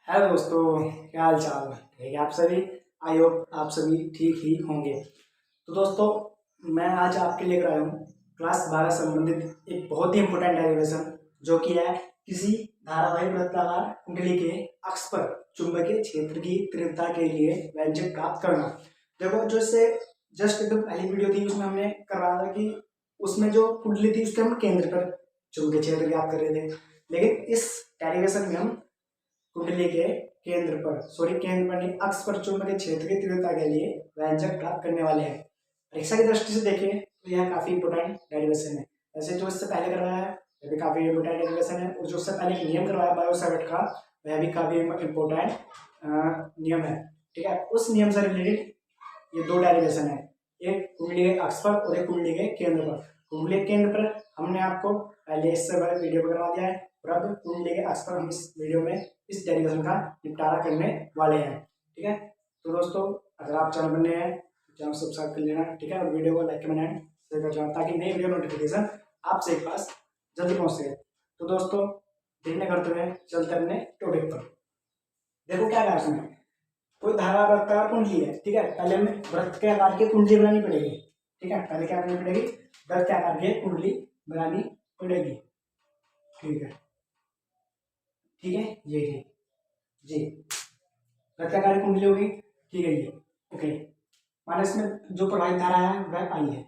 Hello दोस्तों, क्या हाल चाल है आप सभी। आई होप आप सभी ठीक ही होंगे। तो दोस्तों, मैं आज आपके लेकर आया हूँ क्लास 12 संबंधित एक बहुत ही इंपोर्टेंट डेरिवेशन, जो कि है किसी धारावाहिक वृत्ताकार कुंडली के अक्ष पर चुंबकीय क्षेत्र की तीव्रता के लिए व्यंजक प्राप्त करना। देखो, जो इससे जस्ट एकदम पहली वीडियो थी उसमें हमने करवाया था कि उसमें जो कुंडली थी उसके हम केंद्र पर चुंबकीय क्षेत्र ज्ञात कर रहे थे, लेकिन इस डेरिवेशन में हम कुंडली के केंद्र पर नहीं, अक्ष पर चुंबकीय क्षेत्र की तीव्रता के लिए व्यंजक प्राप्त करने वाले हैं। परीक्षा की दृष्टि से देखें तो यह काफी इंपोर्टेंट डेरिवेशन है। वैसे जो इससे पहले करवाया है वह भी काफी इंपोर्टेंट डेरिवेशन है, और जो उससे पहले एक नियम करवाया बायोसावर्ट का वह भी काफी इंपोर्टेंट नियम है। ठीक है, उस नियम से रिलेटेड ये दो डेरिवेशन है, एक कुंडली के अक्ष पर और एक कुंडली के केंद्र पर। कुंडली के केंद्र पर हमने आपको पहले इससे बड़े वीडियो पर करवा दिया है, और अब कुंडली के अक्ष पर हम इस वीडियो में इस डेरिवेशन का निपटारा करने वाले हैं। ठीक है, तो दोस्तों, अगर आप चैनल पर नए हैं तो चैनल सब्सक्राइब कर लेना। ठीक है, और वीडियो को लाइक कमेंट शेयर कर देना, ताकि नई वीडियो नोटिफिकेशन आपसे पास जल्दी पहुंच सके। तो दोस्तों, देर करते हुए चलते अपने टॉपिक पर। देखो क्या है इसमें, कोई धारा वृत्ताकार कुंडली है। ठीक है, पहले हमें वृत्त के आकार की कुंडली बनानी पड़ेगी। ठीक है, पहले क्या करनी पड़ेगी, वृत्त के आकार की कुंडली बनानी पड़ेगी। ठीक है, ठीक है, ये जी वृत्त के आकार की कुंडली होगी। ठीक है, ये ओके। माना इसमें जो प्रवाहित धारा है वह आई है।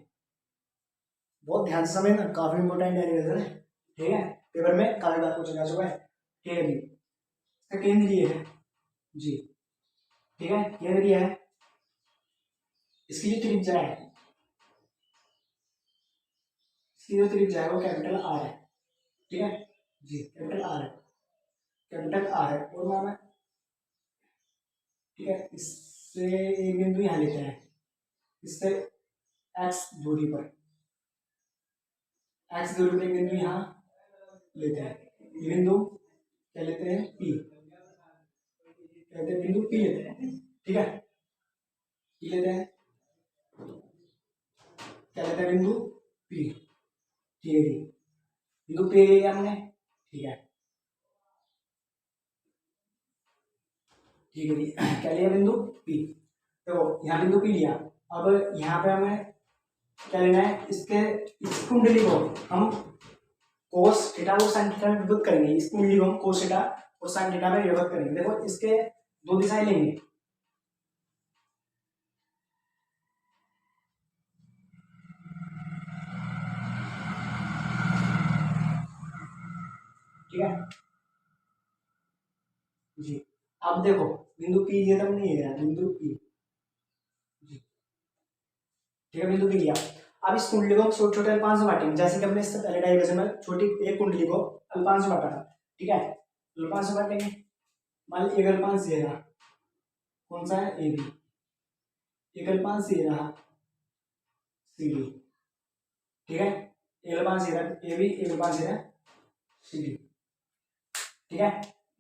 बहुत ध्यान से समझना, काफी इंपोर्टेंट डेरिवेशन है। ठीक है, पेपर में काफी बार पूछा जा चुका है। ठीक है जी, इसका केंद्र ये है जी। ठीक है, केंद्र ये है, इसकी जो त्रिज्या है, इसकी जो त्रिज्या है वो कैपिटल आर है। ठीक है जी, कैपिटल आर है, कैपिटल आर है। और माना, ठीक है, इससे एक बिंदु यहाँ लेते हैं, इससे एक्स दूरी पर, एक्स दूरी पर एक बिंदु यहाँ लेते हैं। ये बिंदु क्या लेते हैं, पी, कहते हैं बिंदु पी लेते हैं। ठीक है, पी लेते हैं, क्या लेते हैं, बिंदु पी। ठीक है जी, बिंदु पी लिया हमने। ठीक है, ठीक है जी, क्या लिया, बिंदु पी। तो यहाँ बिंदु पी लिया। अब यहाँ पे हमें क्या लेना है, इसके इस कुंडली को हम कोस थीटा और साइन थीटा में विभक्त करेंगे। इस कुंडली को हम कोस थीटा और साइन थीटा में विभक्त करेंगे। देखो, इसके दो दिशाएं लेंगे। ठीक है जी, अब देखो बिंदु पी ये तब नहीं है, बिंदु पी जी। ठीक है, बिंदु पी लिया। अब इस कुंडली को हम छोटे छोटे अल्पांश में बांटेंगे, जैसे कि हमने इससे पहले डायग्राम में छोटी एक कुंडली को अल्पांश में बांटा था। ठीक है, अल्पांश में बांटेंगे। मान लीजिए एक अल्पांश ये रहा, कौन सा है, ए बी। एक अल्पांश ये रहा, सी डी। ठीक है, एक अल्पांश ये रहा, ए बी। एक अल्पांश ये रहा, सी डी। ठीक है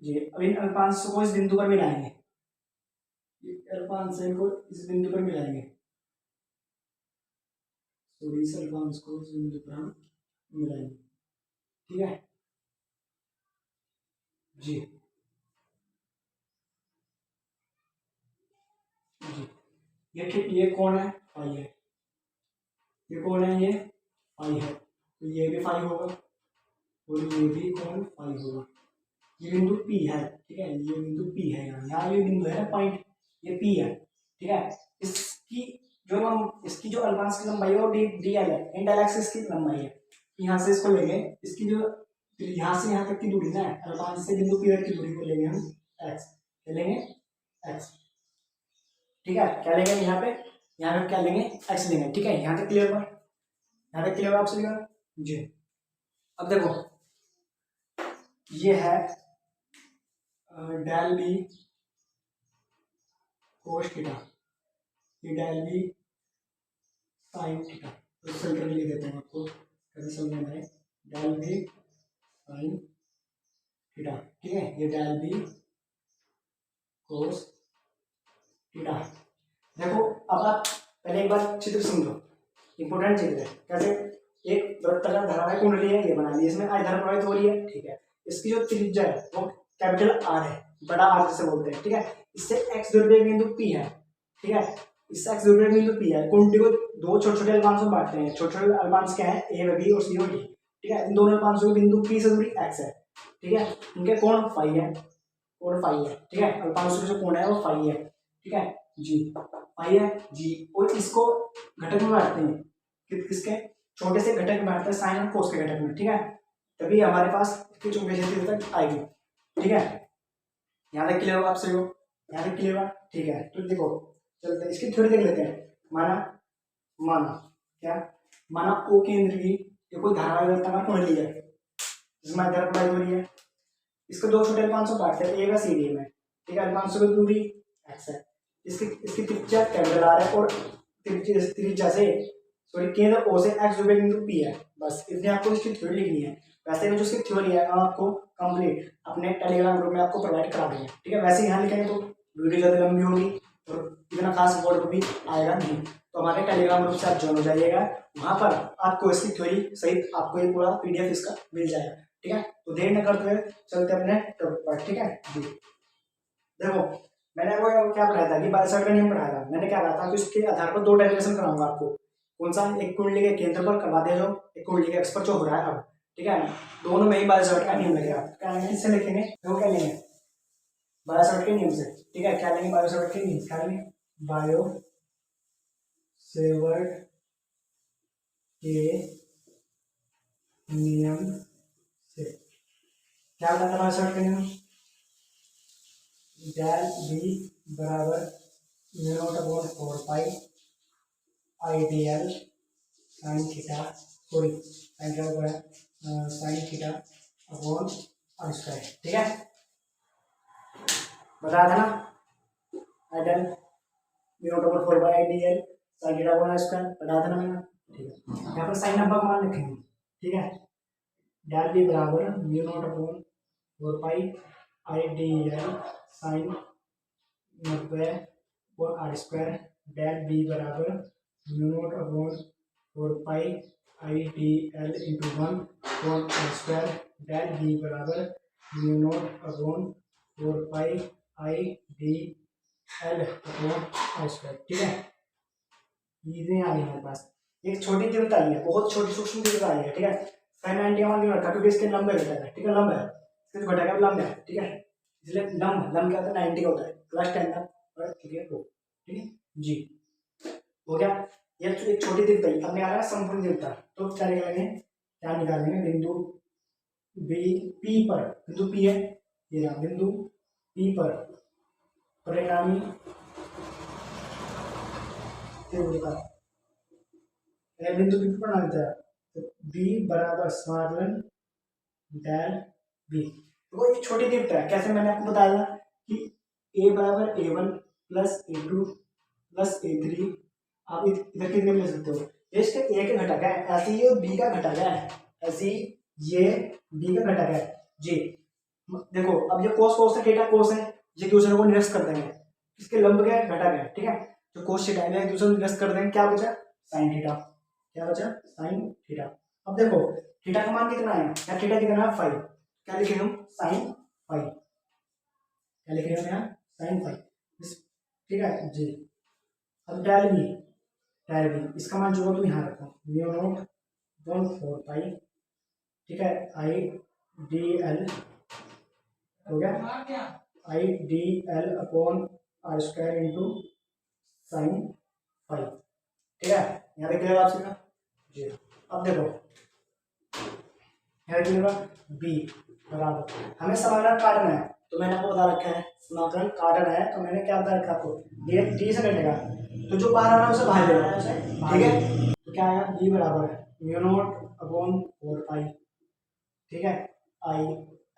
जी, अब इन अल्पांश को इस बिंदु पर मिलाएंगे। अल्पांश को इस बिंदु पर मिलाएंगे, तो इस अल्पांश को इस बिंदु पर हम मिलाएंगे। ठीक है जी, जी, ये ठीक, ये कौन है, फाई है। ये कौन है, ये फाई है, तो ये भी फाई होगा, और ये भी कौन, फाई होगा। ये बिंदु पी है। ठीक है, ये बिंदु पी है, यहाँ ये बिंदु है पॉइंट, ये पी है। ठीक है, इसकी जो हम इसकी जो अल्पांश की लंबाई है वो डी डी एल है, इंटर एक्सिस की लंबाई है। यहाँ से इसको लेंगे, इसकी जो यहाँ से यहाँ तक की दूरी ना है, अल्पांश से बिंदु पी तक की दूरी को लेंगे हम एक्स, लेंगे एक्स। ठीक है, क्या लेंगे यहाँ पे क्या लेंगे, एक्स लेंगे। ठीक है, यहाँ तक क्लियर हुआ, यहाँ तक क्लियर हुआ आप सभी का जी। अब देखो, ये है डेल बी कोस थीटा, ये डेल बी साइन थीटा। तो फिल्टर में लिख देते हैं आपको कैसे समझना है, डेल बी साइन थीटा। ठीक है, ये डेल बी कोस थीटा। देखो, अब आप पहले एक बार चित्र समझो, इंपोर्टेंट चित्र है। कैसे, एक वृत्ताकार धारावाहिक कुंडली है, ये बना ली, इसमें आई धारा प्रवाहित हो रही है। ठीक है, इसकी जो त्रिज्या है वो कैपिटल आर है। बड़ा आर जिसे बोलते हैं, ठीक है। इससे एक्स ध्रुवीय बिंदु पी है, ठीक है। इससे एक्स ध्रुवीय बिंदु पी है। क्वांटिटी को दो छोटे छोटे अल्पांशों में बांटते हैं। छोटे छोटे अल्पांश क्या है, ए बी और सी और डी, ठीक है। इन दोनों अल्पांशों के बिंदु पी से दूरी एक्स है, ठीक है। इनके कोण फाई है, कोण फाई है, ठीक है। अल्पांशों का जो कोण है वो फाई है, ठीक है जी, फाई है जी। और इसको घटक में बांटते हैं, किसके, छोटे से घटक में बांटते हैं, साइन और कोस के घटक में, ठीक है। तभी हमारे पास इसकी चुंबकीय क्षेत्र तक आएगी, ठीक है। यहाँ तक क्लियर होगा आपसे, यहाँ तक क्लियर होगा, ठीक है। तो देखो चलते हैं इसकी थ्योरी देख लेते हैं। माना माना क्या, माना ओ केंद्र की कोई धारावाही कुंडली है जिसमें धारा प्रवाहित हो रही है। इसको दो छोटे अल्पांशों बांटते हैं, ए व सी डी में, ठीक है। अल्पांशों की दूरी एक्स है, इसकी त्रिज्या कैपिटल आर है और त्रिज्या से सॉरी केंद्र ओ से एक्स ध्रुवीय बिंदु पी है। बस इतनी आपको इसकी थ्योरी लिखनी है। वैसे में जो इसकी थ्योरी है आपको कंप्लीट अपने टेलीग्राम ग्रुप में आपको प्रोवाइड करा देंगे, ठीक है। वैसे यहाँ लिखेंगे तो वीडियो ज़्यादा लंबी होगी और इतना खास बोर्ड भी आएगा नहीं, तो हमारे टेलीग्राम ग्रुप से आप ज्वाइन हो जाइएगा। वहाँ पर आपको इसकी थ्योरी सहित आपको ये पूरा PDF इसका मिल जाएगा, ठीक है। तो देर न करते हुए चलते अपने टॉपिक पर, ठीक है जी। देखो मैंने वो क्या पढ़ाया था कि बायोसावर्ट का नियम पढ़ाया था। मैंने क्या कहा था कि उसके आधार पर दो डेरिवेशन कराऊंगा आपको। कौन सा, एक कुंडली के केंद्र पर करवा दिया, जो एक कुंडली के एक्स पर जो हो रहा है अब, ठीक है। दोनों में ही बायोसावर्ट का नियम लगेगा। क्या लेंगे, इससे लिखेंगे, वो क्या लेंगे, बायोसावर्ट के नियम से, ठीक है। क्या लेंगे, बायोसावर्ट के नियम, क्या लेंगे, बायोसेवर्ट के नियम से। क्या बताता है बायोसावर्ट का नियम, डेल बी बराबर mu not upon 4 pi I D L sine theta, sorry sine क्या होगा, sine theta upon are square, ठीक है। बताया था ना, I del mu not upon 4 pi I D L sine theta upon are square, बताया था ना मैंने, ठीक है। यहाँ पर साइन नंबर मान लिखेंगे, ठीक है। डेल बी बराबर mu not upon 4 pi I D L sine 90 और आर स्क्वायर, डेल बी बराबर mu not upon 4 pi I D L into 1 upon are square, del B बराबर mu not upon 4 pi I D L upon are square, ठीक है। ये आ गई हमारे पास। एक छोटी तीव्रता आई है, बहुत छोटी सूक्ष्म तीव्रता आई है, ठीक है। साइन 90 मान क्यों रखा, क्योंकि इसके लंब घटक है, ठीक है। लंब है, इसके जो घटक है लंब है, ठीक है। इसलिए लंब लंब क्या होता है, 90 का होता है, प्लस 10 का, ठीक है वो, ठीक है जी। हो गया, ये एक छोटी तीव्रता। अब निकालना संपूर्ण तीव्रता, तो क्या निकालेंगे, क्या निकालेंगे, बिंदु बी पी पर, बिंदु पी है ये रहा, बिंदु पी पर परिणामी तीव्रता, बिंदु पी पर परिणामी तीव्रता, तो बी बराबर समाकलन डेल बी। तो एक छोटी तीव्रता है, कैसे मैंने आपको बताया कि ए बराबर A1 plus A2 plus A3, आप इधर कितने ले सकते हो, ये इसके ए के घटक है, ऐसे ये बी का घटक है, ऐसे ये बी का घटक है जी। देखो अब ये कोस कोस है, थीटा कोस है, ये दूसरे को निरस्त कर देंगे, इसके लंब के घटक है, ठीक है। तो कोस थीटा है, दूसरे को निरस्त कर देंगे, क्या बचा, साइन थीटा, क्या बचा, साइन थीटा। अब देखो थीटा का मान कितना है, या थीटा कितना है 5, क्या लिखेंगे हम, साइन 5, क्या लिखेंगे हम यहाँ, साइन 5, ठीक है जी। अब डेल बी, डेल बी इसका मान जो होगा तुम यहाँ रखो, म्यू नॉट अपॉन 4 पाई, ठीक है, आई डी एल हो गया, I D L upon are square into sine 5, ठीक है। यहाँ पे क्लियर आपसे जी। अब देखो यहाँ क्लियर, बी बराबर, हमें समाकलन काटना है, तो मैंने आपको बता रखा है समाकलन काटना है, तो मैंने क्या बता रखा है आपको, ये डी से कटेगा, तो जो बाहर आ रहा है उसे बाहर लेना है उसे, ठीक है। तो क्या आया, बी बराबर है म्यू नॉट अपॉन 4 पाई, ठीक है, I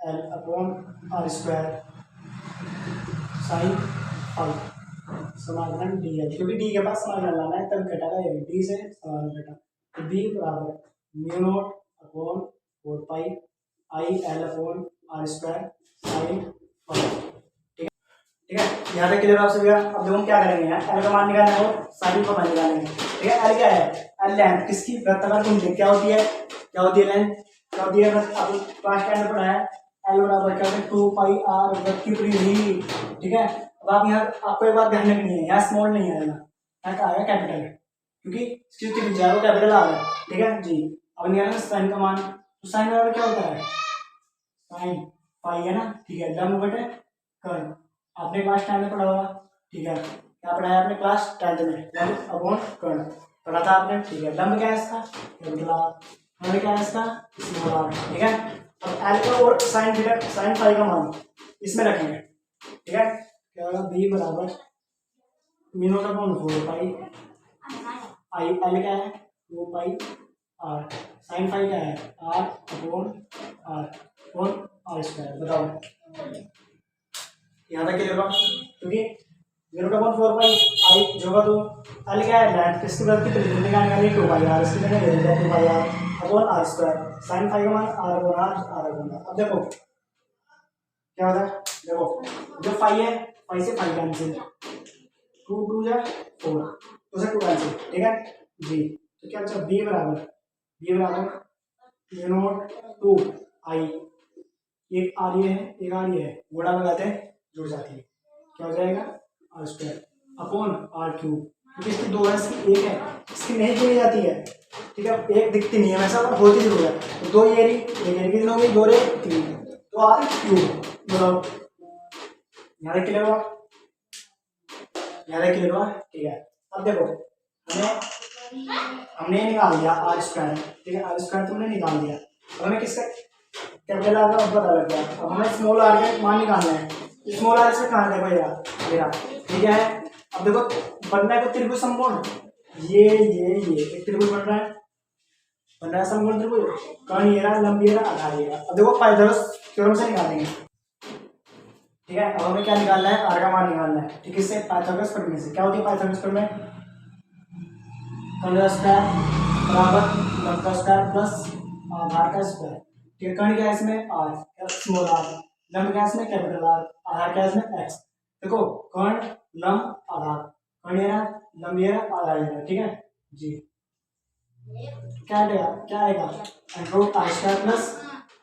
l upon are square sine 5 समाकलन डी एल, क्योंकि डी के पास समाकलन लाना है तब घटाएगा, ये डी से समाकलन घटा, तो बी बराबर mu not upon 4 pi I l upon are square sine 5, ठीक है। यहाँ तक क्लियर आपसे भैया। अब देखो हम क्या करेंगे, यहाँ एल का मान निकालना है और साइन का मान निकालेंगे, ठीक है। एल क्या है, एल लेंथ किसकी, वृत्ताकार कुंडली क्या होती है, क्या होती है लेंथ, क्या होती है, अब क्लास 10 में पढ़ा है, एल बराबर क्या है 2 पाई आर वर्ग की परिधि। ठीक है, अब आप यहाँ आपको एक बात ध्यान रखनी है, यहाँ स्मॉल नहीं आएगा, यहाँ क्या आएगा कैपिटल, क्योंकि इसकी जो त्रिज्या है वो कैपिटल आ रहा है। ठीक है जी। अब निकालना साइन का मान, तो साइन बराबर क्या होता है, साइन पाई है ना। ठीक है, लंब बटे कर्ण, आपने क्लास 10 में पढ़ा होगा। ठीक है, क्या पढ़ा है आपने क्लास 10 में, लंब अपॉन कर्ण पढ़ा था आपने। ठीक है, लंब क्या है इसका, कैपिटल आर, कर्ण क्या है इसका, स्मॉल आर। ठीक है, अब एल का और साइन थीटा साइन फाई का मान इसमें रखेंगे। ठीक है, क्या होगा, बी बराबर mu not upon 4 pi I, L क्या है 2 पाई आर, साइन फाई क्या है आर अपॉन आर स्क्वायर। बताओ यहाँ तक क्लियर होगा, क्योंकि 0.4 पाई आई जो होगा तो एल क्या है लेंथ, किसकी वजह की परिधि निकालने वाली 2 पाई आर, इसकी जगह ले लीजिए 2 pi R upon are square, sine phi का मान R upon R upon R. अब देखो क्या होता है, देखो जो फाई है फाई से फाई कैंसिल, 2 2 जा 4, तो से 2 कैंसिल। ठीक है जी, तो क्या बचा बी बराबर म्यू नॉट 2 आई, एक आर ये है एक आर ये है, गुणा लगाते हैं जुड़ जाती है, क्या हो जाएगा r square upon r cube, क्योंकि इसकी 2 है इसकी 1 है, इसकी नहीं जोड़ी जाती है। ठीक है, एक दिखती नहीं है वैसा पर होती जरूर है, तो 2 ये रही, एक एरी कितनी हो गई 2 रे 3, तो आर क्यूब। बताओ यहाँ तक क्लियर हुआ, यहाँ तक क्लियर हुआ। ठीक है, अब देखो हमने निकाल दिया आर स्क्वायर। ठीक है, आर स्क्वायर तुमने निकाल दिया, अब हमें किसका कैपिटल आर का पता लग गया, अब हमें स्मॉल आर का मान निकालना है। स्मॉल आर से कहाँ देखो मेरा ठीक है। अब देखो बनना है तो त्रिभुज समकोण, ये एक त्रिभुज बन रहा है समकोण त्रिभुज, कर्ण ये रहा, लंब ये रहा, आधार ये रहा। अब देखो पाइथागोरस थ्योरम से निकालेंगे। ठीक है, अब हमें क्या निकालना है, आर का मान निकालना है। ठीक है, इससे पाइथागोरस प्रमेय से क्या होती है, पाइथागोरस प्रमेय कर्ण का स्क्वायर बराबर लंब का स्क्वायर प्लस आधार का स्क्वायर। ठीक है, कर्ण क्या है इसमें आर स्मॉल आर, लंब क्या है इसमें कैपिटल आर, आधार क्या है इसमें एक्स। देखो कर्ण लंब आधार, कर्ण ये रहा, लंब ये रहा, आधार ये रहा। ठीक है जी, क्या आएगा root r square plus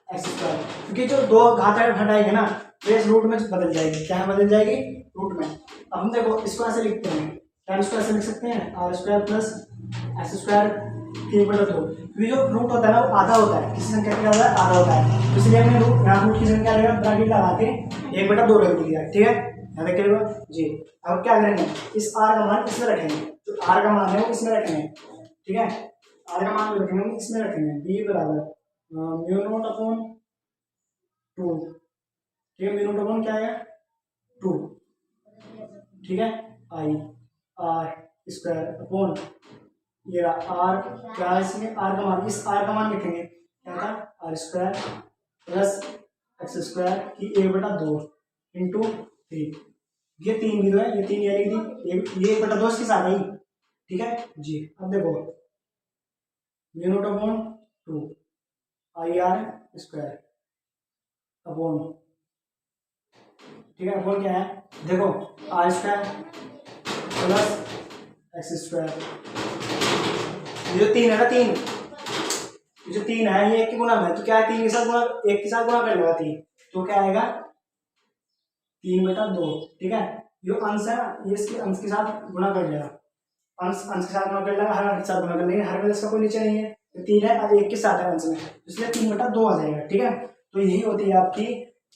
x square, क्योंकि जो दो घात हटाएंगे ना तो इस रूट में बदल जाएगी, क्या बदल जाएगी रूट में। अब हम देखो इसको ऐसे लिखते हैं, क्या इसको ऐसे लिख सकते हैं r square plus x square के बटा 2, क्योंकि जो रूट होता है ना वो आधा होता है, किसी संख्या का आधा होता है, तो इसलिए हमने रूट यहाँ रूट की संख्या लेकर ब्रैकेट लगा के 1/2 रख दिया। ठीक है, ध्यान रखिएगा जी। अब क्या करेंगे, इस आर का मान इसमें रखेंगे, जो आर का मान है वो इसमें रखेंगे। ठीक है, आर का मान रखेंगे इसमें रखेंगे, बी बराबर म्यू नॉट अपॉन 2। ठीक है, म्यू नॉट अपॉन क्या है 2। ठीक है, आई आर स्क्वायर अपॉन ये आर, क्या है इसमें आर का मान, इस आर का मान लिखेंगे क्या था r square plus x square की 1/2 इंटू 3, ये 3 भी तो है, ये 3 ये लिख दी, ये 1/2 इसके साथ ही। ठीक है जी, अब देखो mu not upon 2 I r square upon, ठीक है अपॉन क्या है, देखो r square plus x square, ये जो 3 है ना 3, ये जो 3 है ये 1 के गुना में, तो क्या है 3 के साथ गुना, 1 के साथ गुना कर लेगा 3, तो क्या आएगा 3/2। ठीक है, जो अंश है ना ये इसके अंश के साथ गुना कर लेगा, अंश के साथ गुना कर लेगा, हर अंश के साथ गुना कर लेंगे, हर में इसका कोई नीचे नहीं है, तो 3 है और 1 के साथ है अंश में, इसलिए 3/2 आ जाएगा। ठीक है, तो यही होती है आपकी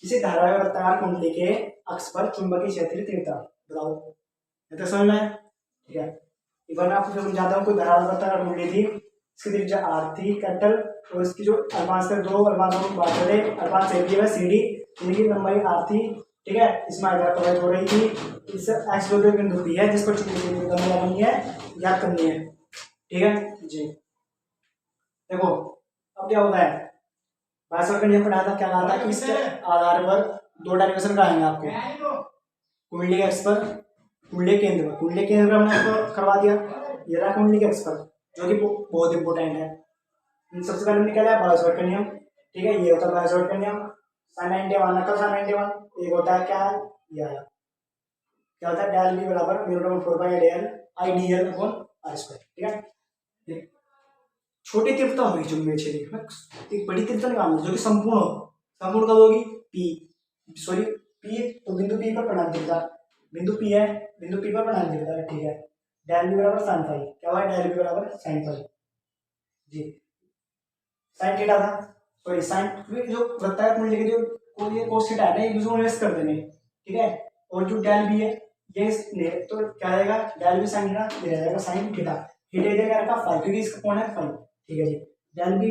इसे धारावर्ताकार कुंडली के अक्ष पर चुंबकीय क्षेत्रीय तीव्रता। बताओ ये तो समझ में है। ठीक है, एक बार मैं आपको समझाता हूँ, कोई धारावर्ताकार कुंडली थी, इसकी त्रिज्या आर थी कैपिटल, और इसकी जो अल्पांश से 2 अल्पांशों को बांट रहे, अल्पांश ए है सी डी, इनकी लंबाई आर थी। ठीक है, इसमें आधार प्रभावित हो रही थी, इस एक्स दो बिंदु पी है जिसको करनी है याद करनी है। ठीक है जी, देखो अब क्या होता है, भाषण पढ़ाया था, क्या कहा था कि इसके आधार पर 2 डेरिवेशन कराएंगे आपको, कुंडली के एक्स पर, कुंडली केंद्र पर, कुंडली केंद्र पर हमने आपको करवा दिया, ये रहा कुंडली के एक्स पर, जो कि बहुत इंपॉर्टेंट है। सबसे पहले निकला है बायोसॉर्ट का नियम। ठीक है, ये होता है बायोसॉर्ट का नियम, sin 91 नकल sin 91, एक होता है क्या है ये आया, क्या होता है डेल बी बराबर mu not 4 pi del I D L upon are square. ठीक है, छोटी तीव्रता होगी चुंबकीय क्षेत्र में, एक बड़ी तीव्रता निकालनी जो कि संपूर्ण हो, संपूर्ण कब होगी पी, सॉरी पी, तो बिंदु पी पर परिणाम दिखता, बिंदु पी है, बिंदु पी पर परिणाम दिखता है, ठीक है। डेल बी बराबर साइन फाइव, क्या हुआ, डेल बी बराबर साइन फाइव जी, साइन थीटा था, सॉरी साइन जो वृत्ताकार कुंडली के जो को ये कोस थीटा है ना, एक दूसरे को इन्वर्स कर देंगे, ठीक है। और जो डेल बी है ये तो क्या आएगा, डेल बी साइन थीटा, ये रहेगा साइन थीटा, थीटा इधर क्या रखा फाइव, क्योंकि इसका कोण है फाइव, ठीक है जी। डेल बी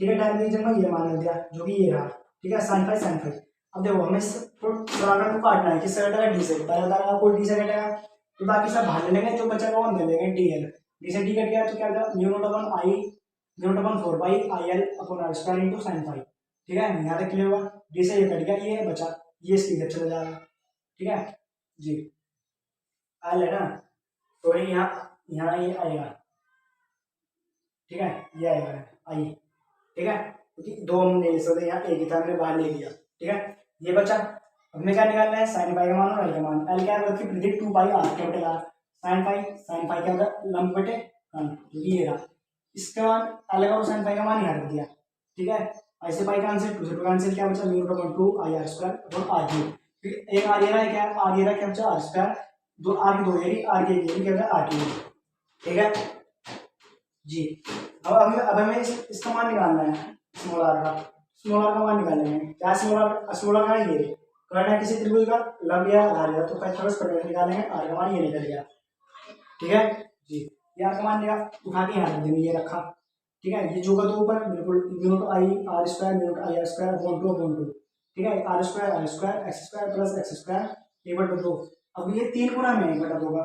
ठीक है, डेल बी जगह ये मान दिया जो कि ये रहा, ठीक है, साइन फाइव साइन फाइव। अब देखो हमें सराउंडर को काटना है, किससे कटेगा, डी से, पहले बताया आपको डी से कटेगा, तो बाकी सब बाहर ले लेंगे, जो बचा वो हम ले लेंगे डी एल, डी से डी कट गया तो क्या होगा, mu not upon I, mu not upon 4 pi I l upon are square into sin five, ठीक है, यहाँ तक क्लियर हुआ। डी से ये कट गया, ये बचा, ये इसकी इधर चला जाएगा, ठीक है जी, एल है ना, तो यहाँ ये आएगा, ठीक है, ये आएगा आई, ठीक है, क्योंकि दो हम ले सकते, यहाँ एक ही था, हमने बाहर ले लिया, ठीक है, ये बचा। अब हमें क्या निकालना है, साइन फाइव का मान और एल का मान, एल क्या है उसकी predict 2 pi r capital R, sine five क्या होता है, लंब बटे क्योंकि ये रहा, इसके बाद एल का और साइन फाइव का मान यहाँ रख दिया, ठीक है। ऐसे पाई का आंसर 2 से 2 का आंसर क्या बचा, mu not upon 2 I r square upon r cube, फिर एक आर ये रहा है, क्या आर ये रहा, क्या बचा आर स्क्वायर, दो आर की दो ये आर की क्या बचा आर क्यूब, ठीक है जी। अब हमें इसका मान निकालना है, स्मॉल आर का मान निकालेंगे, क्या स्मॉल आर का ये करना है, किसी त्रिभुज का लंब या आधार तो पाइथागोरस प्रमेय निकालेंगे, आर का मान ये निकल गया, ठीक है जी। ये आर का मान निकाल उठा के यहाँ रख देंगे, ये रखा, ठीक है, ये जो का दो ऊपर बिल्कुल mu not I r square, mu not I r square upon 2, ठीक है, r square x square plus x square 1/2। अब ये 3 गुना में 1/2 का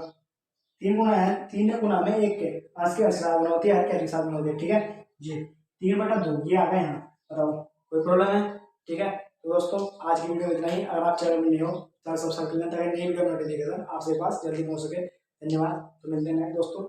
3 गुना है, 3 गुना में 1 के आज के साथ गुना होती है, हर के साथ गुना होती है, ठीक है जी। 3/2 ये आ गए यहाँ, बताओ कोई प्रॉब्लम है, ठीक है। तो दोस्तों आज की वीडियो में इतना ही, अगर आप चैनल में नहीं हो चैनल सब्सक्राइब कर लें ताकि नई वीडियो नोटिफिकेशन आपके पास जल्दी पहुंच सके। धन्यवाद, तो मिलते हैं दोस्तों।